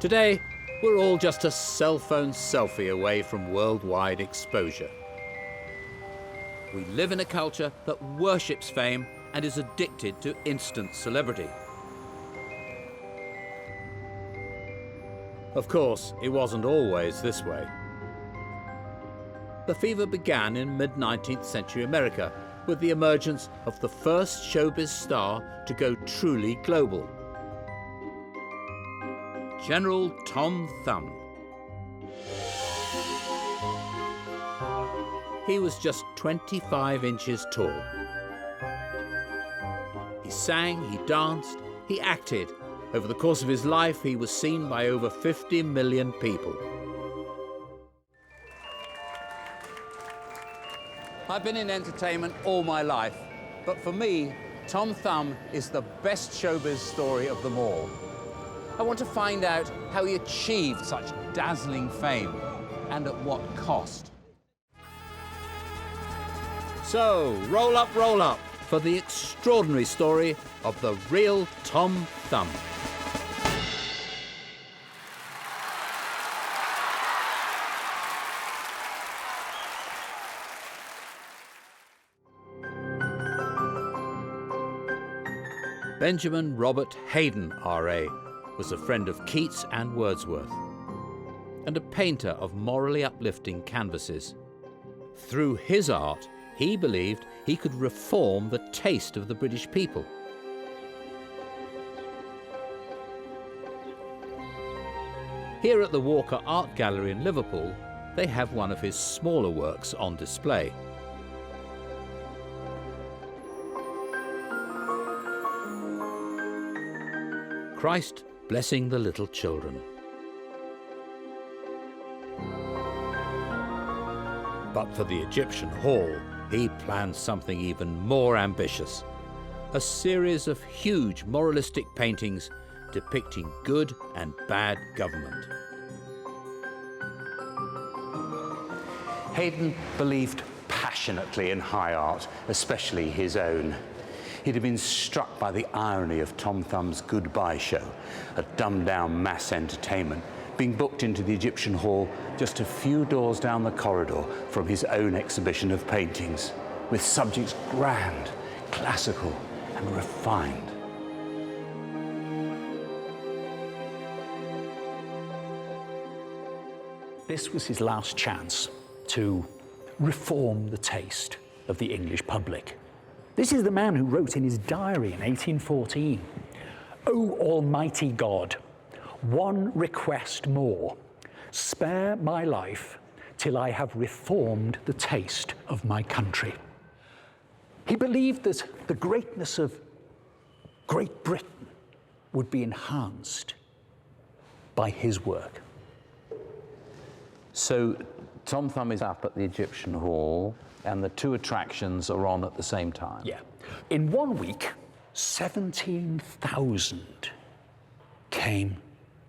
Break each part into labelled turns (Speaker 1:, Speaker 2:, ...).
Speaker 1: Today, we're all just a cell phone selfie away from worldwide exposure. We live in a culture that worships fame and is addicted to instant celebrity. Of course, it wasn't always this way. The fever began in mid-19th century America with the emergence of the first showbiz star to go truly global, General Tom Thumb. He was just 25 inches tall. He sang, he danced, he acted. Over the course of his life, he was seen by over 50 million people. I've been in entertainment all my life, but for me, Tom Thumb is the best showbiz story of them all. I want to find out how he achieved such dazzling fame and at what cost. So, roll up for the extraordinary story of the real Tom Thumb. Benjamin Robert Haydon, R.A., was a friend of Keats and Wordsworth, and a painter of morally uplifting canvases. Through his art, he believed he could reform the taste of the British people. Here at the Walker Art Gallery in Liverpool, they have one of his smaller works on display. Christ blessing the little children. But for the Egyptian hall, he planned something even more ambitious. A series of huge moralistic paintings depicting good and bad government.
Speaker 2: Haydon believed passionately in high art, especially his own. He'd have been struck by the irony of Tom Thumb's Goodbye Show, a dumbed-down mass entertainment, being booked into the Egyptian hall just a few doors down the corridor from his own exhibition of paintings, with subjects grand, classical, and refined.
Speaker 3: This was his last chance to reform the taste of the English public. This is the man who wrote in his diary in 1814, "O Almighty God, one request more, spare my life till I have reformed the taste of my country." He believed that the greatness of Great Britain would be enhanced by his work.
Speaker 2: So Tom Thumb is up at the Egyptian hall, and the two attractions are on at the same time.
Speaker 3: Yeah. In 1 week, 17,000 came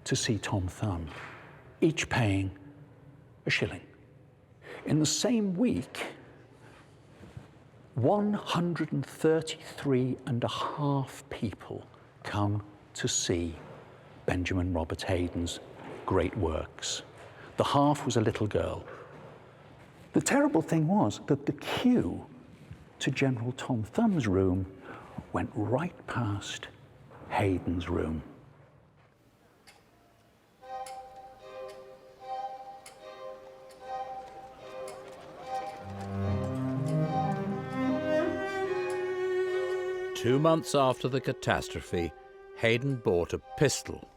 Speaker 3: to see Tom Thumb, each paying a shilling. In the same week, 133.5 people come to see Benjamin Robert Haydon's great works. The half was a little girl. The terrible thing was that the queue to General Tom Thumb's room went right past Haydon's room.
Speaker 1: Two months after the catastrophe, Haydon bought a pistol.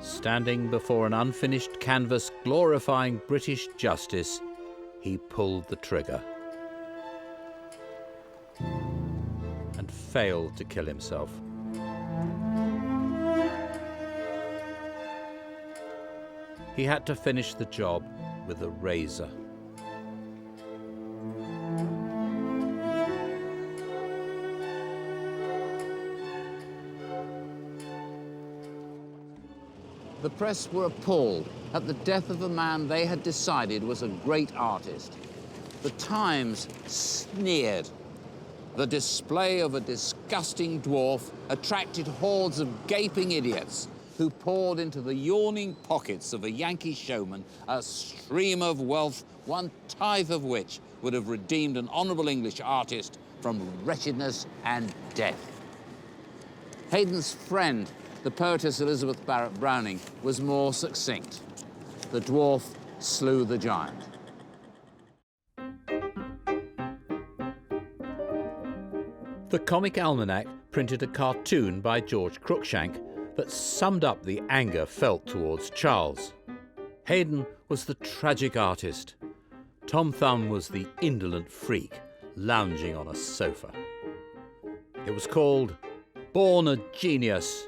Speaker 1: Standing before an unfinished canvas glorifying British justice, he pulled the trigger and failed to kill himself. He had to finish the job with a razor. The press were appalled at the death of the man they had decided was a great artist. The Times sneered. The display of a disgusting dwarf attracted hordes of gaping idiots who poured into the yawning pockets of a Yankee showman a stream of wealth, 1/10 of which would have redeemed an honourable English artist from wretchedness and death. Haydn's friend, the poetess Elizabeth Barrett Browning, was more succinct. The dwarf slew the giant. The Comic Almanac printed a cartoon by George Cruikshank that summed up the anger felt towards Charles. Haydn was the tragic artist. Tom Thumb was the indolent freak lounging on a sofa. It was called Born a Genius,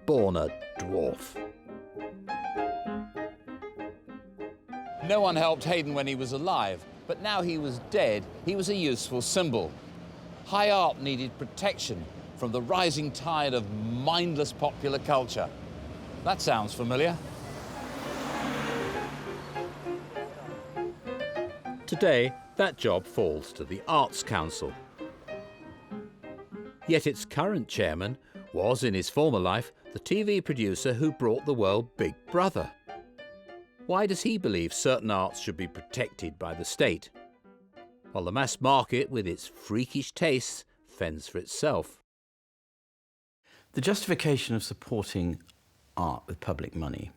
Speaker 1: Born a Dwarf. No one helped Haydn when he was alive, but now he was dead, he was a useful symbol. High art needed protection from the rising tide of mindless popular culture. That sounds familiar. Today, that job falls to the Arts Council. Yet its current chairman was, in his former life, the TV producer who brought the world Big Brother. Why does he believe certain arts should be protected by the state, while the mass market, with its freakish tastes, fends for itself?
Speaker 4: The justification of supporting art with public money,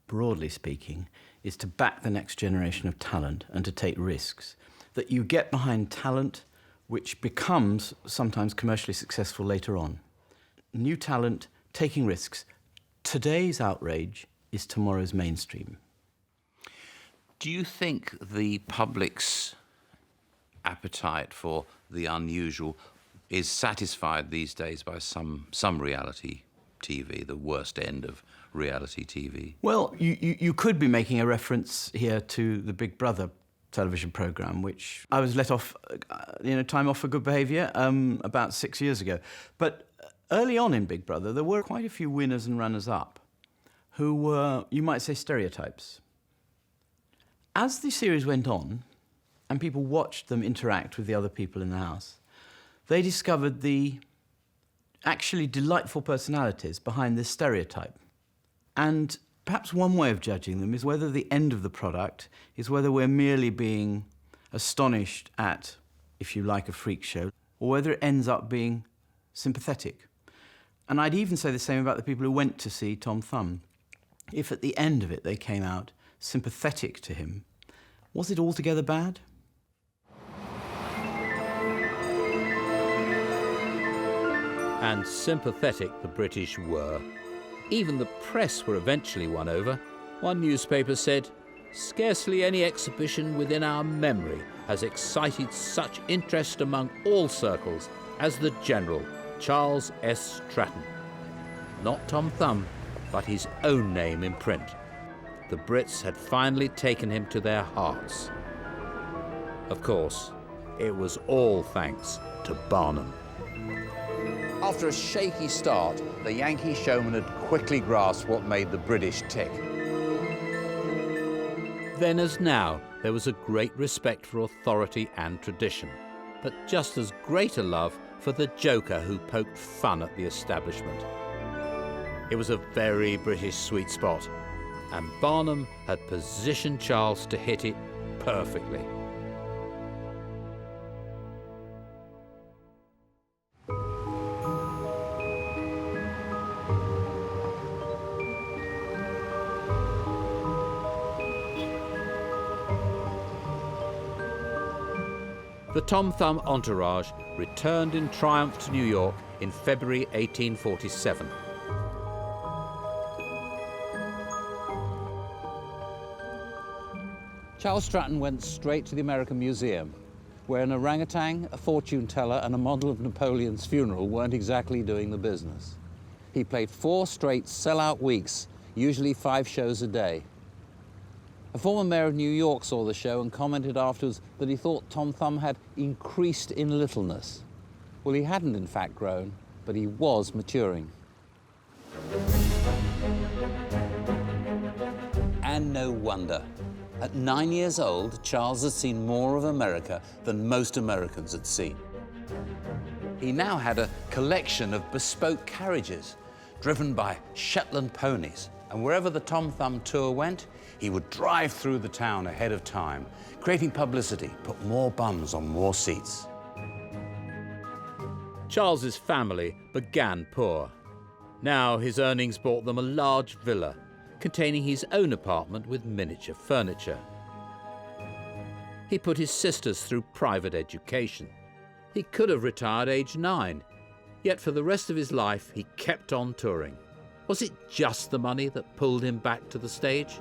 Speaker 4: broadly speaking, is to back the next generation of talent and to take risks. That you get behind talent which becomes sometimes commercially successful later on. New talent, taking risks. Today's outrage is tomorrow's mainstream.
Speaker 1: Do you think the public's appetite for the unusual is satisfied these days by some reality TV, the worst end of reality TV?
Speaker 4: Well, you could be making a reference here to the Big Brother television programme, which I was let off, time off for good behaviour about 6 years ago. But early on in Big Brother, there were quite a few winners and runners-up who were, you might say, stereotypes. As the series went on, and people watched them interact with the other people in the house, they discovered the actually delightful personalities behind this stereotype. And perhaps one way of judging them is whether the end of the product is whether we're merely being astonished at, if you like, a freak show, or whether it ends up being sympathetic. And I'd even say the same about the people who went to see Tom Thumb. If at the end of it they came out sympathetic to him, was it altogether bad?
Speaker 1: And sympathetic the British were. Even the press were eventually won over. One newspaper said, "Scarcely any exhibition within our memory has excited such interest among all circles as the General, Charles S. Stratton." Not Tom Thumb, but his own name in print. The Brits had finally taken him to their hearts. Of course, it was all thanks to Barnum. After a shaky start, the Yankee showman had quickly grasped what made the British tick. Then as now, there was a great respect for authority and tradition, but just as great a love for the joker who poked fun at the establishment. It was a very British sweet spot, and Barnum had positioned Charles to hit it perfectly. The Tom Thumb entourage returned in triumph to New York in February 1847. Charles Stratton went straight to the American Museum, where an orangutan, a fortune teller, and a model of Napoleon's funeral weren't exactly doing the business. He played 4 straight sell-out weeks, usually 5 shows a day. A former mayor of New York saw the show and commented afterwards that he thought Tom Thumb had increased in littleness. Well, he hadn't in fact grown, but he was maturing. And no wonder. At 9 years old, Charles had seen more of America than most Americans had seen. He now had a collection of bespoke carriages driven by Shetland ponies, and wherever the Tom Thumb tour went, he would drive through the town ahead of time, creating publicity, put more bums on more seats. Charles's family began poor. Now his earnings bought them a large villa containing his own apartment with miniature furniture. He put his sisters through private education. He could have retired aged 9, yet for the rest of his life he kept on touring. Was it just the money that pulled him back to the stage?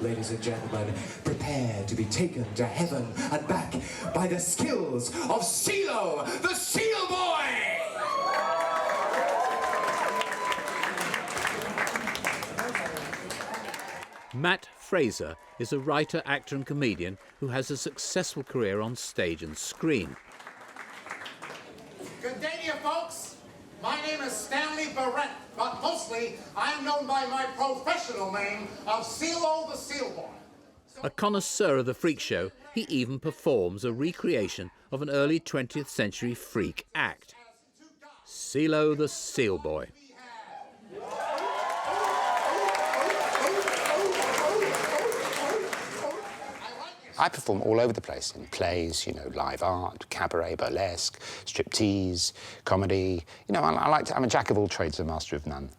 Speaker 5: Ladies and gentlemen, prepare to be taken to heaven and back by the skills of CeeLo, the Seal Boy!
Speaker 1: Matt Fraser is a writer, actor and comedian who has a successful career on stage and screen.
Speaker 6: Good day to you, folks. My name is Stanley Barrett, but mostly I am known by my professional name of CeeLo the Seal Boy.
Speaker 1: A connoisseur of the freak show, he even performs a recreation of an early 20th century freak act. CeeLo the Seal Boy.
Speaker 7: I perform all over the place in plays, you know, live art, cabaret, burlesque, striptease, comedy. You know, I'm a jack of all trades, a master of none.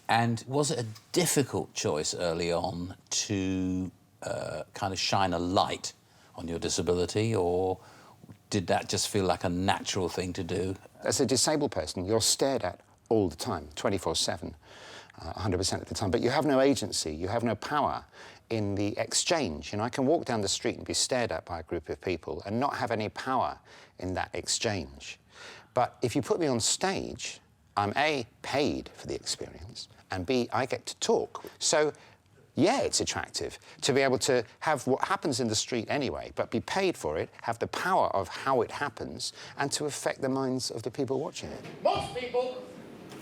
Speaker 1: And was it a difficult choice early on to kind of shine a light on your disability, or did that just feel like a natural thing to do?
Speaker 7: As a disabled person, you're stared at all the time, 24/7, 100% of the time, but you have no agency, you have no power in the exchange. You know, I can walk down the street and be stared at by a group of people and not have any power in that exchange. But if you put me on stage, I'm A, paid for the experience, and B, I get to talk. So, yeah, it's attractive to be able to have what happens in the street anyway, but be paid for it, have the power of how it happens, and to affect the minds of the people watching it.
Speaker 6: Most people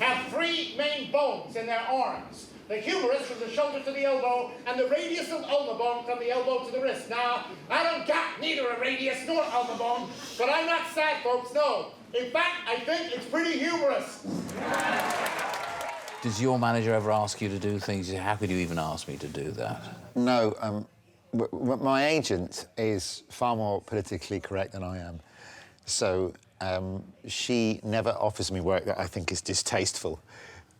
Speaker 6: have 3 main bones in their arms. The humerus from the shoulder to the elbow, and the radius of ulna bone from the elbow to the wrist. Now, I don't got neither a radius nor ulna bone, but I'm not sad, folks, no. In fact, I think it's pretty humorous.
Speaker 1: Does your manager ever ask you to do things? How could you even ask me to do that?
Speaker 7: No, my agent is far more politically correct than I am. So she never offers me work that I think is distasteful.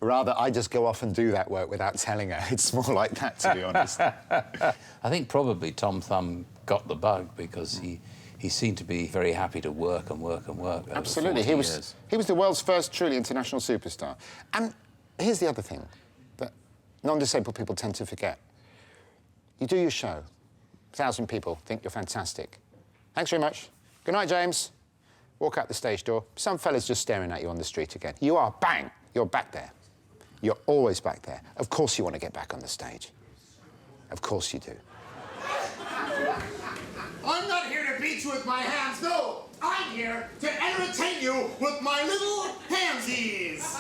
Speaker 7: Rather, I just go off and do that work without telling her. It's more like that, to be honest.
Speaker 1: I think probably Tom Thumb got the bug because he seemed to be very happy to work and work and work.
Speaker 7: Absolutely. He was the world's first truly international superstar. And here's the other thing that non-disabled people tend to forget. You do your show. 1,000 people think you're fantastic. Thanks very much. Good night, James. Walk out the stage door. Some fella's just staring at you on the street again. You are, bang, you're back there. You're always back there. Of course you want to get back on the stage. Of course you do.
Speaker 6: I'm not here to beat you with my hands, no. I'm here to entertain you with my little handsies.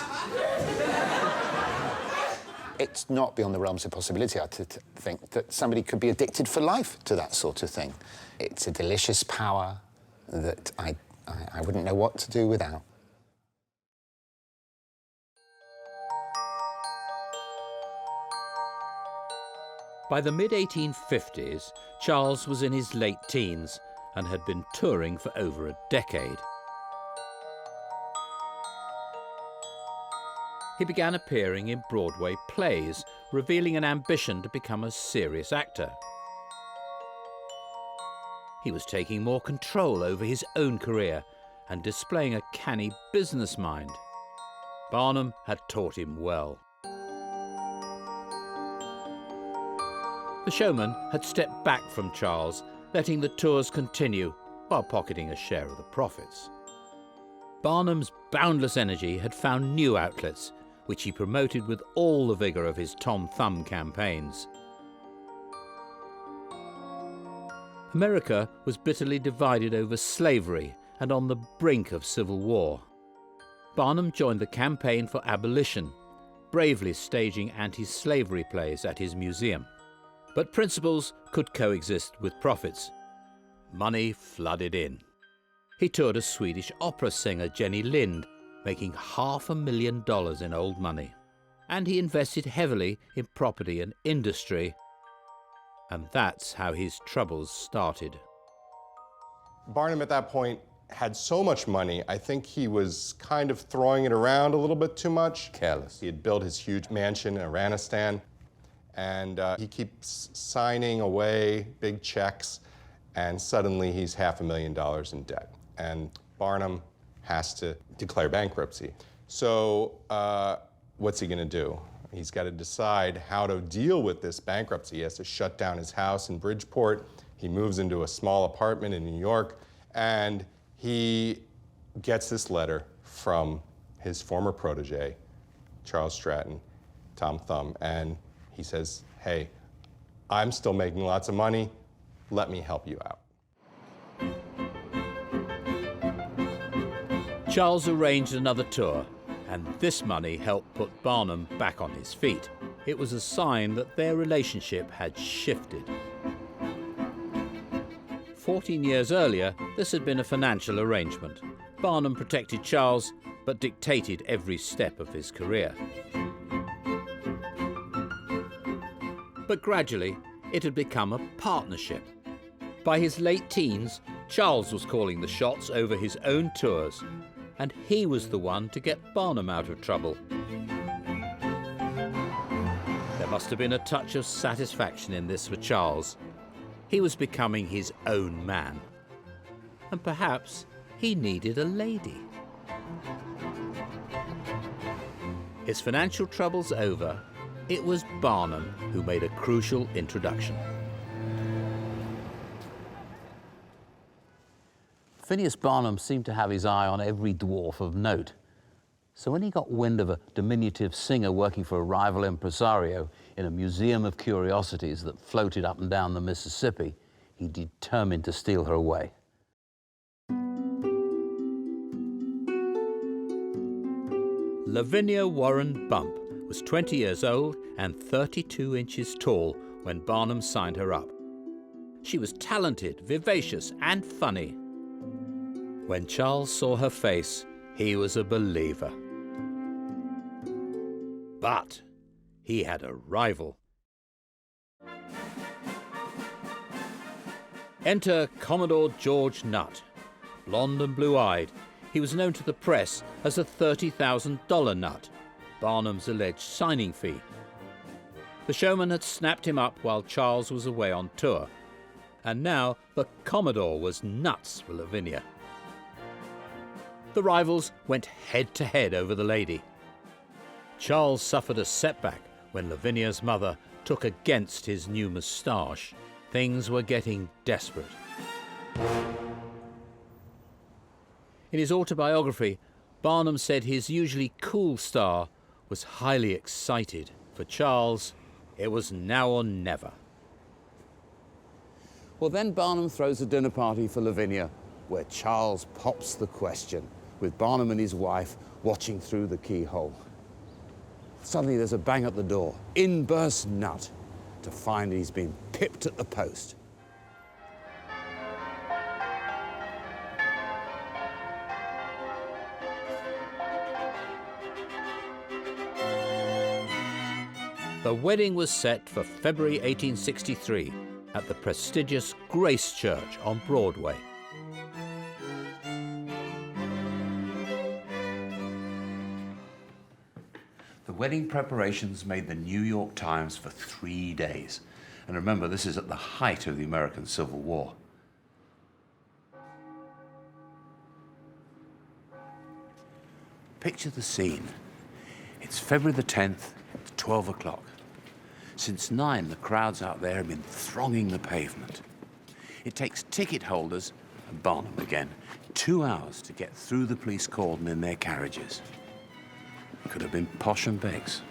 Speaker 7: It's not beyond the realms of possibility, I think, that somebody could be addicted for life to that sort of thing. It's a delicious power that I wouldn't know what to do without.
Speaker 1: By the mid-1850s, Charles was in his late teens and had been touring for over a decade. He began appearing in Broadway plays, revealing an ambition to become a serious actor. He was taking more control over his own career and displaying a canny business mind. Barnum had taught him well. The showman had stepped back from Charles, letting the tours continue while pocketing a share of the profits. Barnum's boundless energy had found new outlets, which he promoted with all the vigour of his Tom Thumb campaigns. America was bitterly divided over slavery and on the brink of civil war. Barnum joined the campaign for abolition, bravely staging anti-slavery plays at his museum. But principles could coexist with profits. Money flooded in. He toured a Swedish opera singer, Jenny Lind, making $500,000 in old money. And he invested heavily in property and industry. And that's how his troubles started.
Speaker 8: Barnum at that point had so much money, I think he was kind of throwing it around a little bit too much. Careless. He had built his huge mansion in Iranistan, and he keeps signing away big checks, and suddenly he's $500,000 in debt. And Barnum has to declare bankruptcy. So what's he gonna do? He's got to decide how to deal with this bankruptcy. He has to shut down his house in Bridgeport. He moves into a small apartment in New York, and he gets this letter from his former protege, Charles Stratton, Tom Thumb, and he says, hey, I'm still making lots of money. Let me help you out.
Speaker 1: Charles arranged another tour, and this money helped put Barnum back on his feet. It was a sign that their relationship had shifted. 14 years earlier, this had been a financial arrangement. Barnum protected Charles, but dictated every step of his career. But gradually, it had become a partnership. By his late teens, Charles was calling the shots over his own tours, and he was the one to get Barnum out of trouble. There must have been a touch of satisfaction in this for Charles. He was becoming his own man. And perhaps he needed a lady. His financial troubles over, it was Barnum who made a crucial introduction. Phineas Barnum seemed to have his eye on every dwarf of note. So when he got wind of a diminutive singer working for a rival impresario in a museum of curiosities that floated up and down the Mississippi, he determined to steal her away. Lavinia Warren Bump was 20 years old and 32 inches tall when Barnum signed her up. She was talented, vivacious, and funny. When Charles saw her face, he was a believer. But he had a rival. Enter Commodore George Nutt. Blonde and blue-eyed, he was known to the press as a $30,000 nut, Barnum's alleged signing fee. The showman had snapped him up while Charles was away on tour, and now the Commodore was nuts for Lavinia. The rivals went head-to-head over the lady. Charles suffered a setback when Lavinia's mother took against his new moustache. Things were getting desperate. In his autobiography, Barnum said his usually cool star was highly excited. For Charles, it was now or never.
Speaker 2: Well, then Barnum throws a dinner party for Lavinia, where Charles pops the question, with Barnum and his wife watching through the keyhole. Suddenly there's a bang at the door. In bursts Nutt to find he's been pipped at the post.
Speaker 1: The wedding was set for February 1863 at the prestigious Grace Church on Broadway.
Speaker 2: The wedding preparations made the New York Times for 3 days. And remember, this is at the height of the American Civil War. Picture the scene. It's February the 10th, it's 12 o'clock. Since 9, the crowds out there have been thronging the pavement. It takes ticket holders, and Barnum again, 2 hours to get through the police cordon in their carriages. Could have been Posh and Beggs.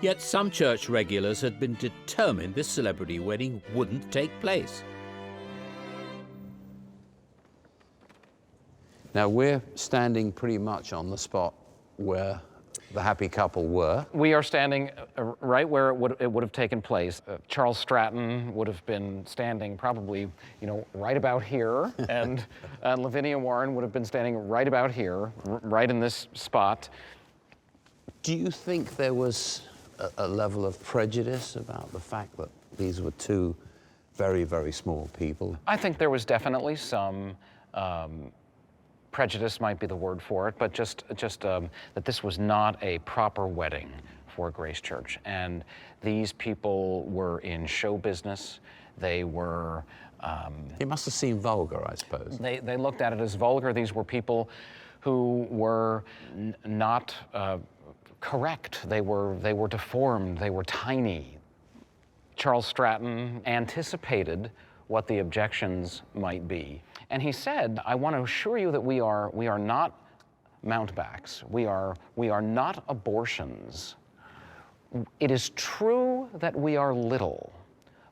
Speaker 1: Yet some church regulars had been determined this celebrity wedding wouldn't take place.
Speaker 9: Now, we're standing pretty much on the spot where the happy couple were.
Speaker 10: We are standing right where it would have taken place. Charles Stratton would have been standing probably, right about here, and Lavinia Warren would have been standing right about here, right in this spot.
Speaker 9: Do you think there was a level of prejudice about the fact that these were two very, very small people?
Speaker 10: I think there was definitely some prejudice might be the word for it, but just that this was not a proper wedding for Grace Church. And these people were in show business. They were...
Speaker 9: It must have seemed vulgar, I suppose.
Speaker 10: They looked at it as vulgar. These were people who were not correct. They were deformed. They were tiny. Charles Stratton anticipated what the objections might be. And he said, I want to assure you that we are not mountebanks. We are not abortions. It is true that we are little,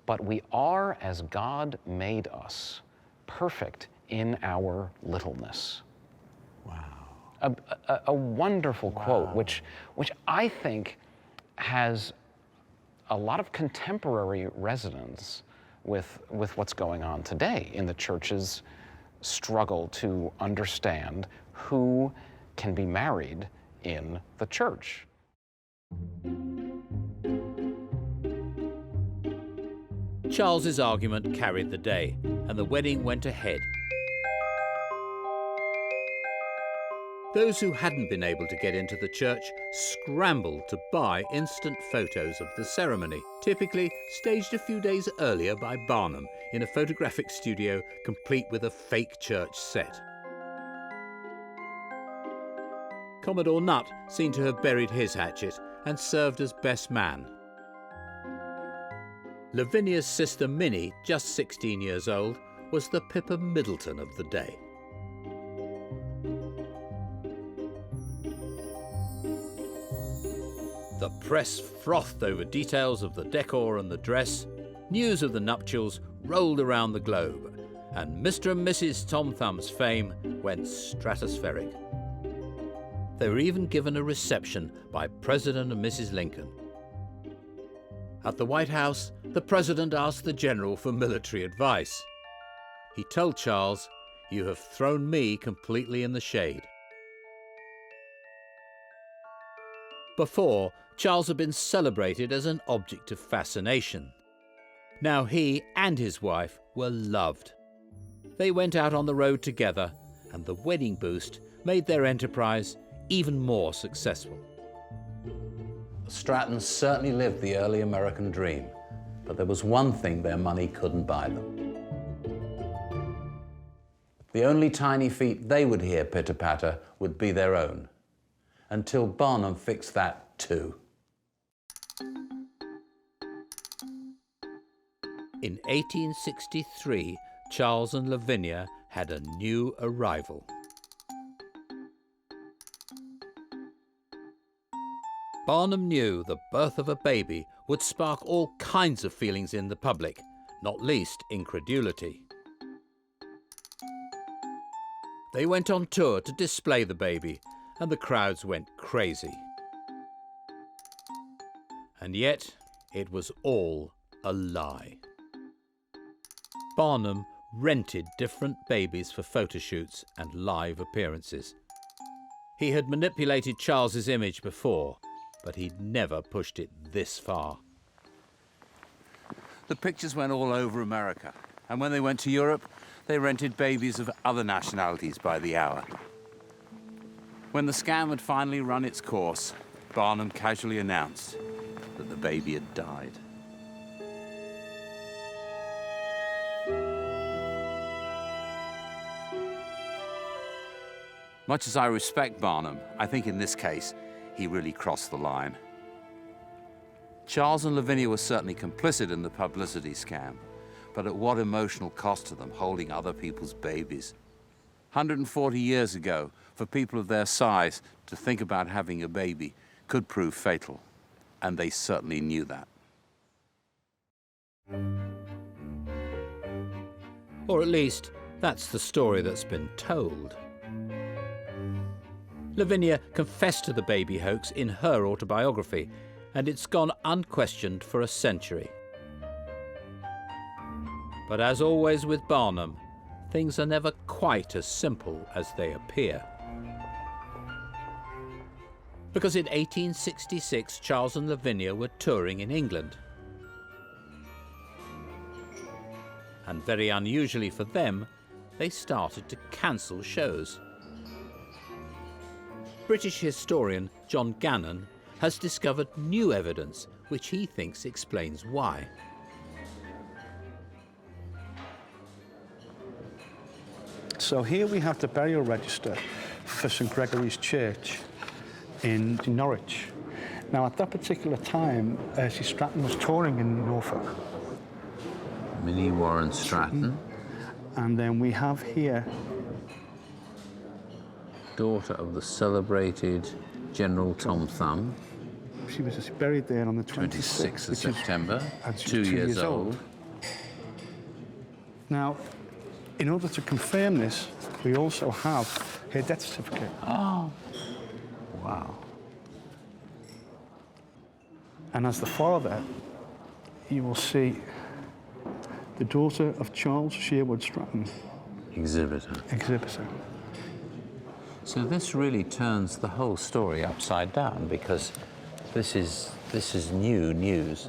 Speaker 10: but we are as God made us, perfect in our littleness. Wow. A wonderful quote, which I think has a lot of contemporary resonance with what's going on today in the church's struggle to understand who can be married in the church.
Speaker 1: Charles's argument carried the day, and the wedding went ahead. Those who hadn't been able to get into the church scrambled to buy instant photos of the ceremony, typically staged a few days earlier by Barnum in a photographic studio complete with a fake church set. Commodore Nutt seemed to have buried his hatchet and served as best man. Lavinia's sister Minnie, just 16 years old, was the Pippa Middleton of the day. The press frothed over details of the decor and the dress. News of the nuptials rolled around the globe, and Mr. and Mrs. Tom Thumb's fame went stratospheric. They were even given a reception by President and Mrs. Lincoln. At the White House, the President asked the General for military advice. He told Charles, "You have thrown me completely in the shade." Before, Charles had been celebrated as an object of fascination. Now he and his wife were loved. They went out on the road together, and the wedding boost made their enterprise even more successful.
Speaker 9: The Strattons certainly lived the early American dream, but there was one thing their money couldn't buy them. The only tiny feet they would hear pitter-patter would be their own, until Barnum fixed that too.
Speaker 1: In 1863, Charles and Lavinia had a new arrival. Barnum knew the birth of a baby would spark all kinds of feelings in the public, not least incredulity. They went on tour to display the baby, and the crowds went crazy. And yet, it was all a lie. Barnum rented different babies for photo shoots and live appearances. He had manipulated Charles's image before, but he'd never pushed it this far.
Speaker 2: The pictures went all over America, and when they went to Europe, they rented babies of other nationalities by the hour. When the scam had finally run its course, Barnum casually announced that the baby had died. Much as I respect Barnum, I think in this case, he really crossed the line. Charles and Lavinia were certainly complicit in the publicity scam, but at what emotional cost to them holding other people's babies? 140 years ago, for people of their size to think about having a baby could prove fatal.
Speaker 1: and they certainly knew that. Or at least, that's the story that's been told. Lavinia confessed to the baby hoax in her autobiography, and it's gone unquestioned for a century. But as always with Barnum, things are never quite as simple as they appear. Because in 1866, Charles and Lavinia were touring in England. And very unusually for them, they started to cancel shows. British historian John Gannon has discovered new evidence which he thinks explains why.
Speaker 11: So here we have the burial register for St Gregory's Church in Norwich. Now at that particular time, Stratton was touring in Norfolk.
Speaker 1: Minnie Warren Stratton.
Speaker 11: And then we have here...
Speaker 1: daughter of the celebrated General Tom Thumb.
Speaker 11: She was just buried there on the
Speaker 1: 26th of September,
Speaker 11: and she
Speaker 1: 2
Speaker 11: was
Speaker 1: years old.
Speaker 11: Now, in order to confirm this, we also have her death certificate.
Speaker 1: Oh, wow.
Speaker 11: And as the father, you will see the daughter of Charles Sherwood Stratton.
Speaker 1: Exhibitor.
Speaker 11: Exhibitor.
Speaker 1: So this really turns the whole story upside down, because this is new news.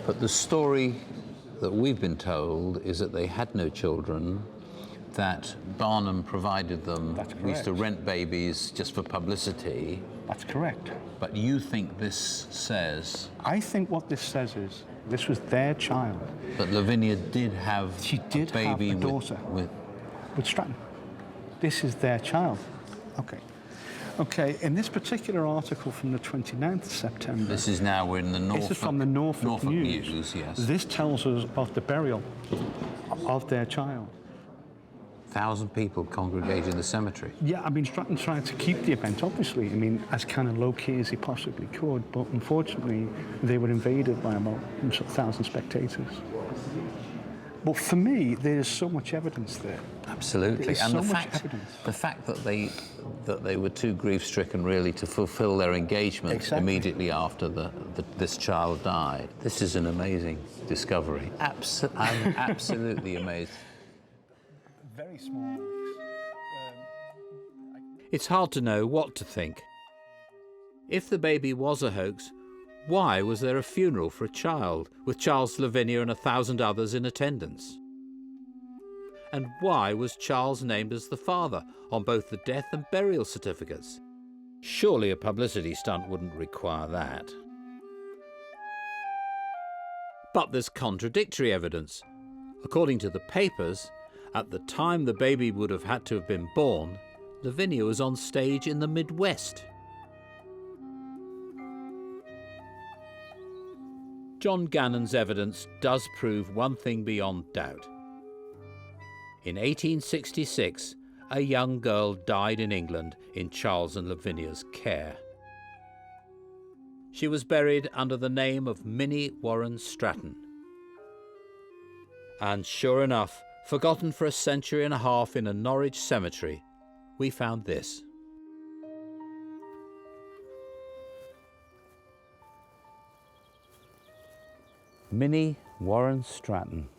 Speaker 1: But the story that we've been told is that they had no children, that Barnum provided them.
Speaker 11: That's correct.
Speaker 1: We used to rent babies just for publicity.
Speaker 11: That's correct.
Speaker 1: But you think this says...
Speaker 11: I think what this says is, this was their child.
Speaker 1: But Lavinia did have
Speaker 11: She did
Speaker 1: a baby
Speaker 11: have a daughter
Speaker 1: with
Speaker 11: Stratton. This is their child. Okay. Okay, in this particular article from the 29th of September...
Speaker 1: This is now we're in the Norfolk...
Speaker 11: This is from the Norfolk
Speaker 1: News, yes.
Speaker 11: This tells us of the burial of their child.
Speaker 1: 1,000 people congregate in the cemetery.
Speaker 11: Yeah, I mean, Stratton tried to keep the event, obviously. I mean, as kind of low-key as he possibly could, but unfortunately, they were invaded by about 1,000 spectators. But for me, there's so much evidence there.
Speaker 1: Absolutely,
Speaker 11: There's
Speaker 1: and
Speaker 11: so
Speaker 1: the
Speaker 11: much
Speaker 1: fact
Speaker 11: evidence.
Speaker 1: the fact that they were too grief-stricken really to fulfil their engagement
Speaker 11: Exactly.
Speaker 1: immediately after this child died. This is an amazing discovery. I'm absolutely amazed.
Speaker 11: Very small.
Speaker 1: It's hard to know what to think. If the baby was a hoax, why was there a funeral for a child with Charles, Lavinia and 1,000 others in attendance? And why was Charles named as the father on both the death and burial certificates? Surely a publicity stunt wouldn't require that. But there's contradictory evidence. According to the papers, at the time the baby would have had to have been born, Lavinia was on stage in the Midwest. John Gannon's evidence does prove one thing beyond doubt. In 1866, a young girl died in England in Charles and Lavinia's care. She was buried under the name of Minnie Warren Stratton. And sure enough, forgotten for a century and a half in a Norwich cemetery, we found this. Minnie Warren Stratton.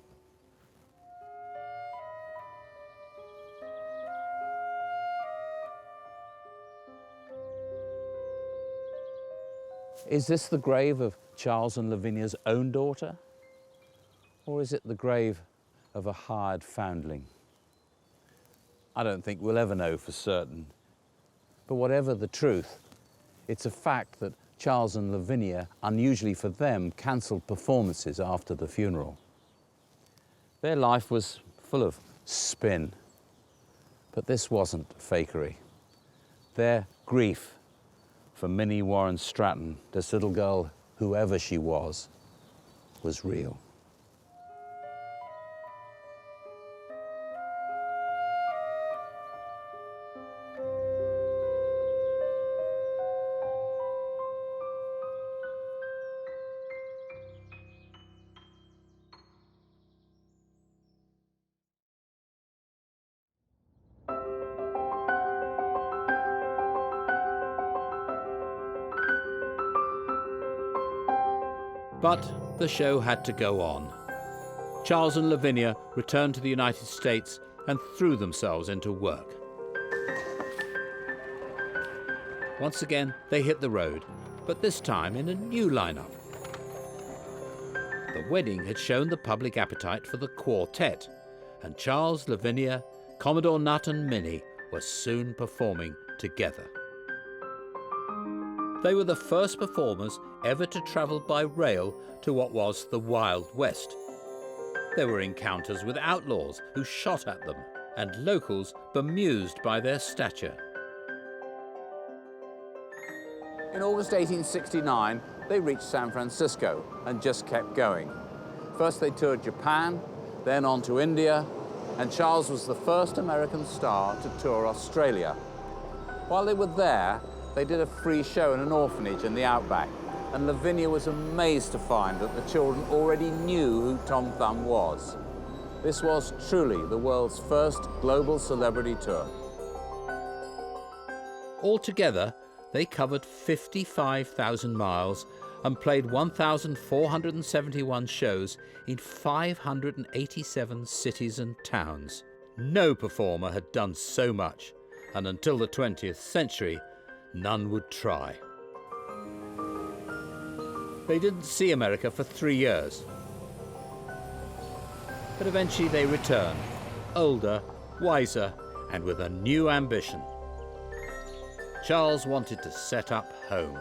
Speaker 1: Is this the grave of Charles and Lavinia's own daughter? Or is it the grave of a hired foundling? I don't think we'll ever know for certain. But whatever the truth, it's a fact that Charles and Lavinia, unusually for them, cancelled performances after the funeral. Their life was full of spin, but this wasn't fakery. Their grief for Minnie Warren Stratton, this little girl, whoever she was real. But the show had to go on. Charles and Lavinia returned to the United States and threw themselves into work. Once again, they hit the road, but this time in a new lineup. The wedding had shown the public appetite for the quartet, and Charles, Lavinia, Commodore Nutt and Minnie were soon performing together. They were the first performers ever to travel by rail to what was the Wild West. There were encounters with outlaws who shot at them, and locals bemused by their stature. In August 1869, they reached San Francisco and just kept going. First they toured Japan, then on to India, and Charles was the first American star to tour Australia. While they were there, they did a free show in an orphanage in the outback, and Lavinia was amazed to find that the children already knew who Tom Thumb was. This was truly the world's first global celebrity tour. Altogether, they covered 55,000 miles and played 1,471 shows in 587 cities and towns. No performer had done so much, and until the 20th century, none would try. They didn't see America for 3 years. But eventually they returned, older, wiser, and with a new ambition. Charles wanted to set up home.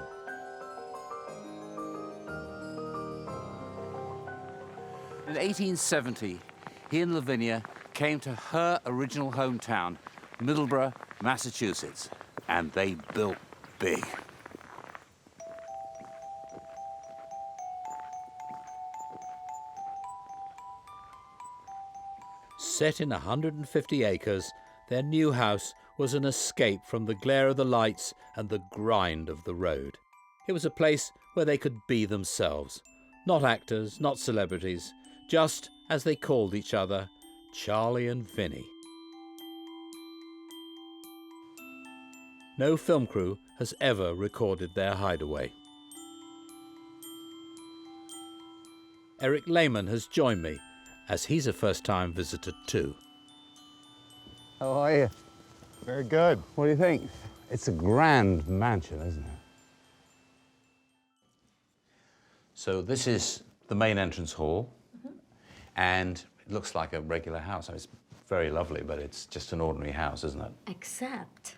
Speaker 1: In 1870, he and Lavinia came to her original hometown, Middleborough, Massachusetts, and they built big. Set in 150 acres, their new house was an escape from the glare of the lights and the grind of the road. It was a place where they could be themselves, not actors, not celebrities, just, as they called each other, Charlie and Vinnie. No film crew has ever recorded their hideaway. Eric Lehman has joined me, as he's a first-time visitor too.
Speaker 9: How are you?
Speaker 8: Very good.
Speaker 9: What do you think? It's a grand mansion, isn't it?
Speaker 2: So this is the main entrance hall, and it looks like a regular house. I mean, it's very lovely, but it's just an ordinary house, isn't it?
Speaker 12: Except,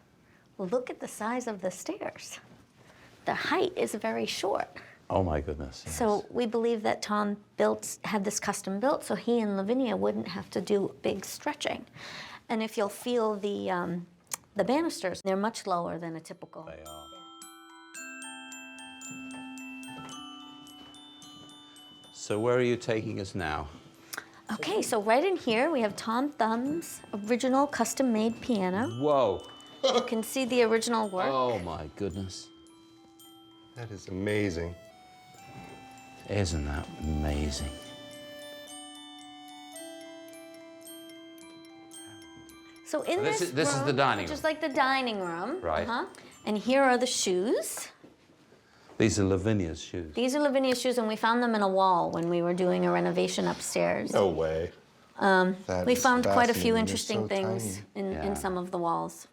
Speaker 12: look at the size of the stairs. The height is very short.
Speaker 2: Oh my goodness. Yes.
Speaker 12: So we believe that Tom had this custom built so he and Lavinia wouldn't have to do big stretching. And if you'll feel the banisters, they're much lower than a typical.
Speaker 2: They are. So where are you taking us now?
Speaker 12: Okay, so right in here we have Tom Thumb's original custom-made piano.
Speaker 2: Whoa.
Speaker 12: You can see the original work.
Speaker 2: Oh my goodness.
Speaker 8: That is amazing.
Speaker 2: Isn't that amazing?
Speaker 12: So in
Speaker 2: This
Speaker 12: this
Speaker 2: is
Speaker 12: room,
Speaker 2: the dining
Speaker 12: which
Speaker 2: room.
Speaker 12: is like the dining room.
Speaker 2: Right.
Speaker 12: And here are the shoes.
Speaker 2: These are Lavinia's shoes.
Speaker 12: These are Lavinia's shoes, and we found them in a wall when we were doing a renovation upstairs.
Speaker 8: No way.
Speaker 12: We found quite a few
Speaker 8: fascinating. They're
Speaker 12: interesting
Speaker 8: so
Speaker 12: things
Speaker 8: tiny.
Speaker 12: in some of the walls.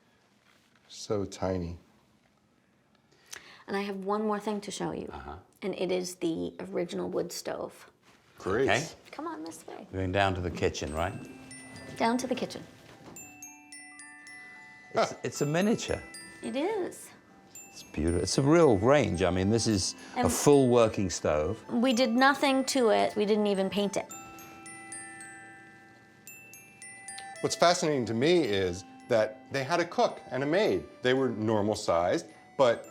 Speaker 8: So tiny.
Speaker 12: And I have one more thing to show you. And it is the original wood stove.
Speaker 8: Great.
Speaker 2: Okay.
Speaker 12: Come on this way.
Speaker 2: We're going down to the kitchen, right?
Speaker 12: Down to the kitchen.
Speaker 2: It's a miniature.
Speaker 12: It is.
Speaker 2: It's beautiful. It's a real range. I mean, this is a
Speaker 12: And-
Speaker 2: full working stove.
Speaker 12: We did nothing to it. We didn't even paint it.
Speaker 8: What's fascinating to me is that they had a cook and a maid. They were normal sized, but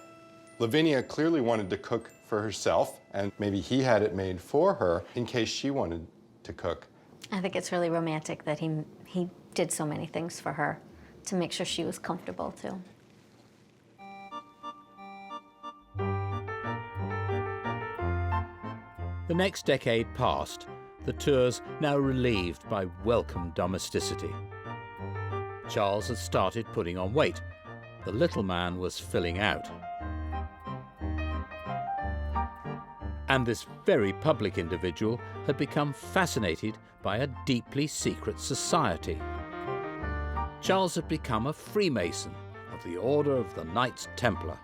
Speaker 8: Lavinia clearly wanted to cook for herself, and maybe he had it made for her in case she wanted to cook.
Speaker 12: I think it's really romantic that he did so many things for her to make sure she was comfortable too.
Speaker 1: The next decade passed, the tours now relieved by welcome domesticity. Charles had started putting on weight. The little man was filling out. And this very public individual had become fascinated by a deeply secret society. Charles had become a Freemason of the Order of the Knights Templar.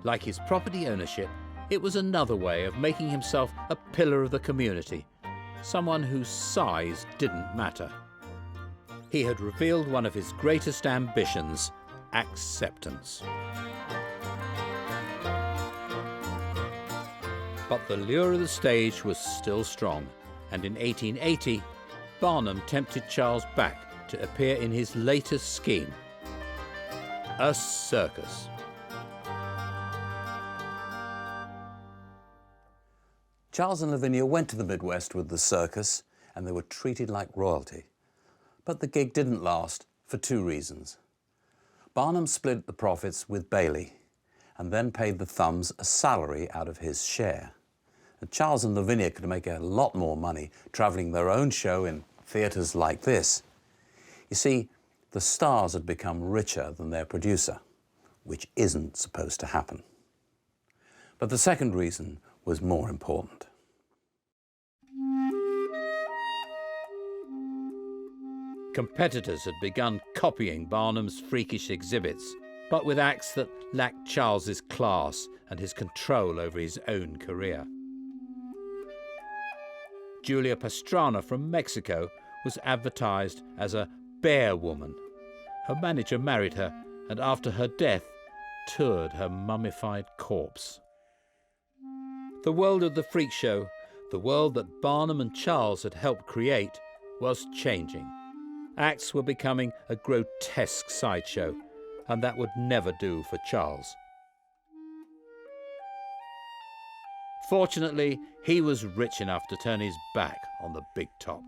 Speaker 1: Like his property ownership, it was another way of making himself a pillar of the community, someone whose size didn't matter. He had revealed one of his greatest ambitions, acceptance. But the lure of the stage was still strong, and in 1880, Barnum tempted Charles back to appear in his latest scheme, a circus.
Speaker 9: Charles and Lavinia went to the Midwest with the circus, and they were treated like royalty. But the gig didn't last for two reasons. Barnum split the profits with Bailey, and then paid the Thumbs a salary out of his share. And Charles and Lavinia could make a lot more money travelling their own show in theatres like this. You see, the stars had become richer than their producer, which isn't supposed to happen. But the second reason was more important.
Speaker 1: Competitors had begun copying Barnum's freakish exhibits, but with acts that lacked Charles's class and his control over his own career. Julia Pastrana from Mexico was advertised as a bear woman. Her manager married her, and after her death, toured her mummified corpse. The world of the freak show, the world that Barnum and Charles had helped create, was changing. Acts were becoming a grotesque sideshow, and that would never do for Charles. Fortunately, he was rich enough to turn his back on the big top.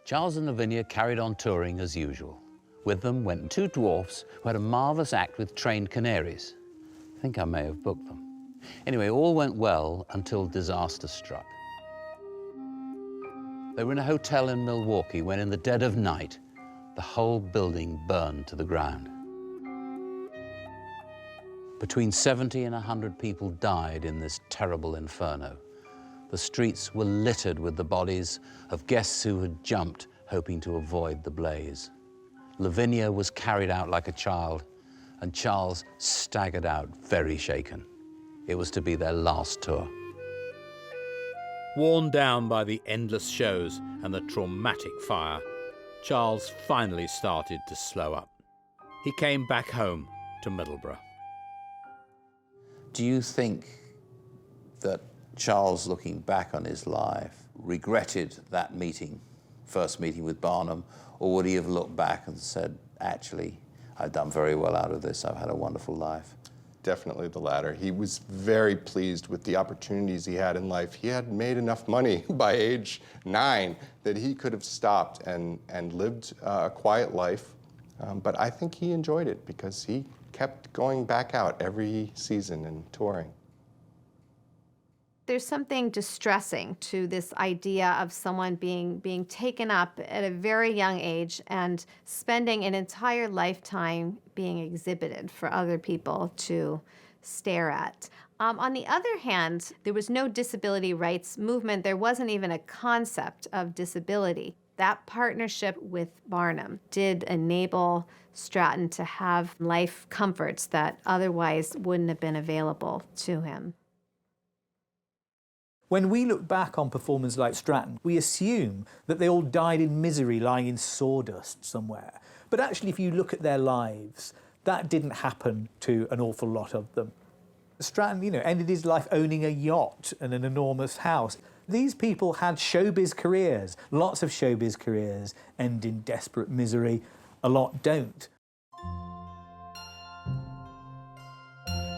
Speaker 9: Charles and Lavinia carried on touring as usual. With them went two dwarfs who had a marvellous act with trained canaries. I think I may have booked them. Anyway, all went well until disaster struck. They were in a hotel in Milwaukee when in the dead of night, the whole building burned to the ground. Between 70 and 100 people died in this terrible inferno. The streets were littered with the bodies of guests who had jumped, hoping to avoid the blaze. Lavinia was carried out like a child, and Charles staggered out very shaken. It was to be their last tour.
Speaker 1: Worn down by the endless shows and the traumatic fire, Charles finally started to slow up. He came back home to Middlesbrough.
Speaker 9: Do you think that Charles, looking back on his life, regretted that meeting, first meeting with Barnum, or would he have looked back and said, actually, I've done very well out of this, I've had a wonderful life?
Speaker 8: Definitely the latter. He was very pleased with the opportunities he had in life. He had made enough money by age 9 that he could have stopped and lived a quiet life. But I think he enjoyed it because he kept going back out every season and touring.
Speaker 13: There's something distressing to this idea of someone being taken up at a very young age and spending an entire lifetime being exhibited for other people to stare at. On the other hand, there was no disability rights movement. There wasn't even a concept of disability. That partnership with Barnum did enable Stratton to have life comforts that otherwise wouldn't have been available to him.
Speaker 3: When we look back on performers like Stratton, we assume that they all died in misery lying in sawdust somewhere. But actually, if you look at their lives, that didn't happen to an awful lot of them. Stratton, ended his life owning a yacht and an enormous house. These people had showbiz careers. Lots of showbiz careers end in desperate misery. A lot don't.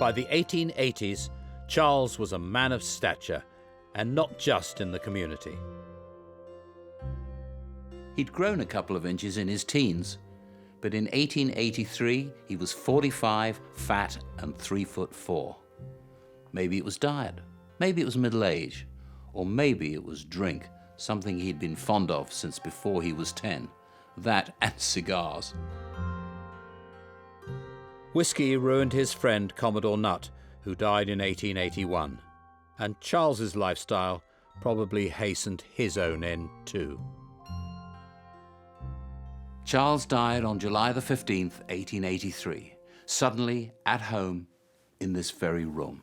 Speaker 1: By the 1880s, Charles was a man of stature, and not just in the community.
Speaker 9: He'd grown a couple of inches in his teens, but in 1883 he was 45, fat and 3'4". Maybe it was diet, maybe it was middle age, or maybe it was drink, something he'd been fond of since before he was 10. That and cigars.
Speaker 1: Whiskey ruined his friend Commodore Nutt, who died in 1881, and Charles's lifestyle probably hastened his own end too. Charles died on July the 15th, 1883, suddenly at home in this very room.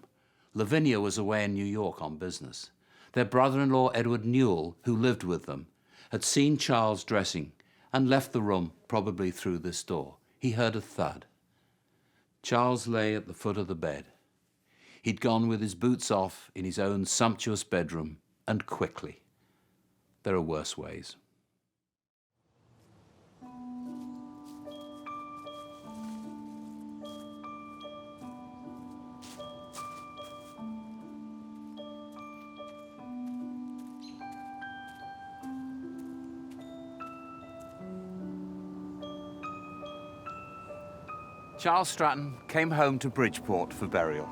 Speaker 1: Lavinia was away in New York on business. Their brother-in-law, Edward Newell, who lived with them, had seen Charles dressing and left the room probably through this door. He heard a thud. Charles lay at the foot of the bed. He'd gone with his boots off in his own sumptuous bedroom, and quickly. There are worse ways. Charles Stratton came home to Bridgeport for burial.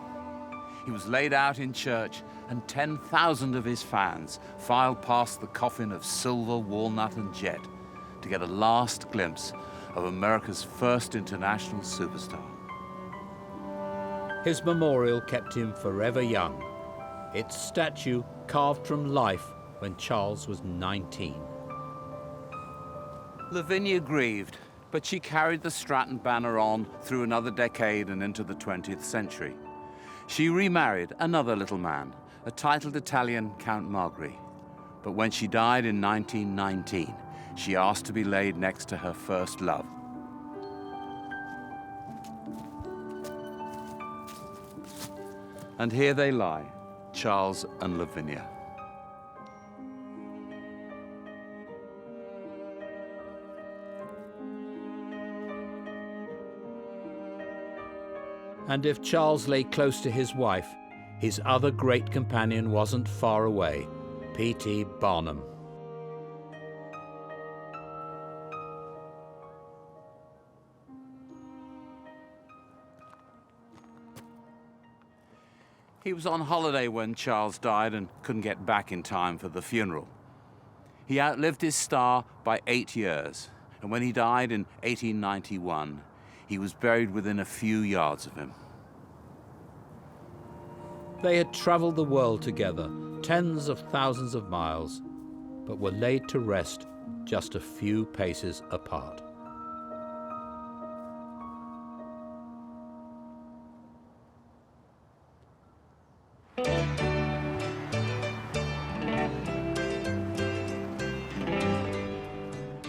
Speaker 1: He was laid out in church, and 10,000 of his fans filed past the coffin of silver, walnut, and jet to get a last glimpse of America's first international superstar. His memorial kept him forever young. Its statue carved from life when Charles was 19. Lavinia grieved, but she carried the Stratton banner on through another decade and into the 20th century. She remarried another little man, a titled Italian Count Magri. But when she died in 1919, she asked to be laid next to her first love. And here they lie, Charles and Lavinia. And if Charles lay close to his wife, his other great companion wasn't far away, P.T. Barnum. He was on holiday when Charles died and couldn't get back in time for the funeral. He outlived his star by 8 years, and when he died in 1891, he was buried within a few yards of him. They had traveled the world together, tens of thousands of miles, but were laid to rest just a few paces apart.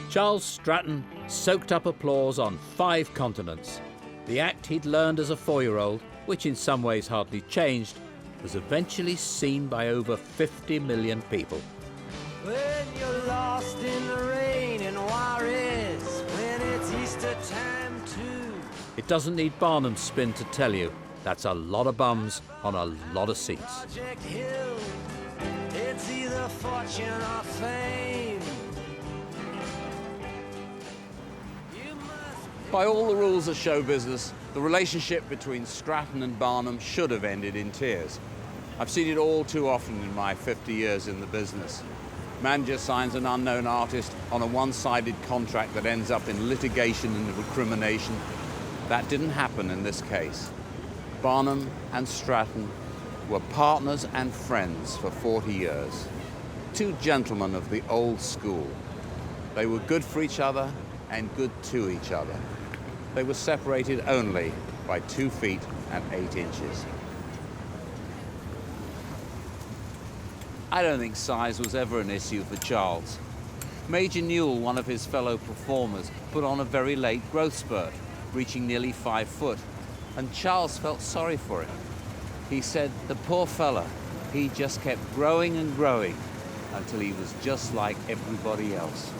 Speaker 1: Charles Stratton soaked up applause on 5 continents. The act he'd learned as a 4-year-old, which in some ways hardly changed, was eventually seen by over 50 million people.
Speaker 14: When you're lost in the rain in Juarez, when it's Easter time too.
Speaker 1: It doesn't need Barnum's spin to tell you that's a lot of bums on a lot of seats.
Speaker 14: Project Hill, it's either fortune or fame.
Speaker 1: By all the rules of show business, the relationship between Stratton and Barnum should have ended in tears. I've seen it all too often in my 50 years in the business. Manager signs an unknown artist on a one-sided contract that ends up in litigation and recrimination. That didn't happen in this case. Barnum and Stratton were partners and friends for 40 years. 2 gentlemen of the old school. They were good for each other and good to each other. They were separated only by 2 feet and 8 inches. I don't think size was ever an issue for Charles. Major Newell, one of his fellow performers, put on a very late growth spurt, reaching nearly 5 foot, and Charles felt sorry for him. He said, the poor fella, he just kept growing and growing until he was just like everybody else.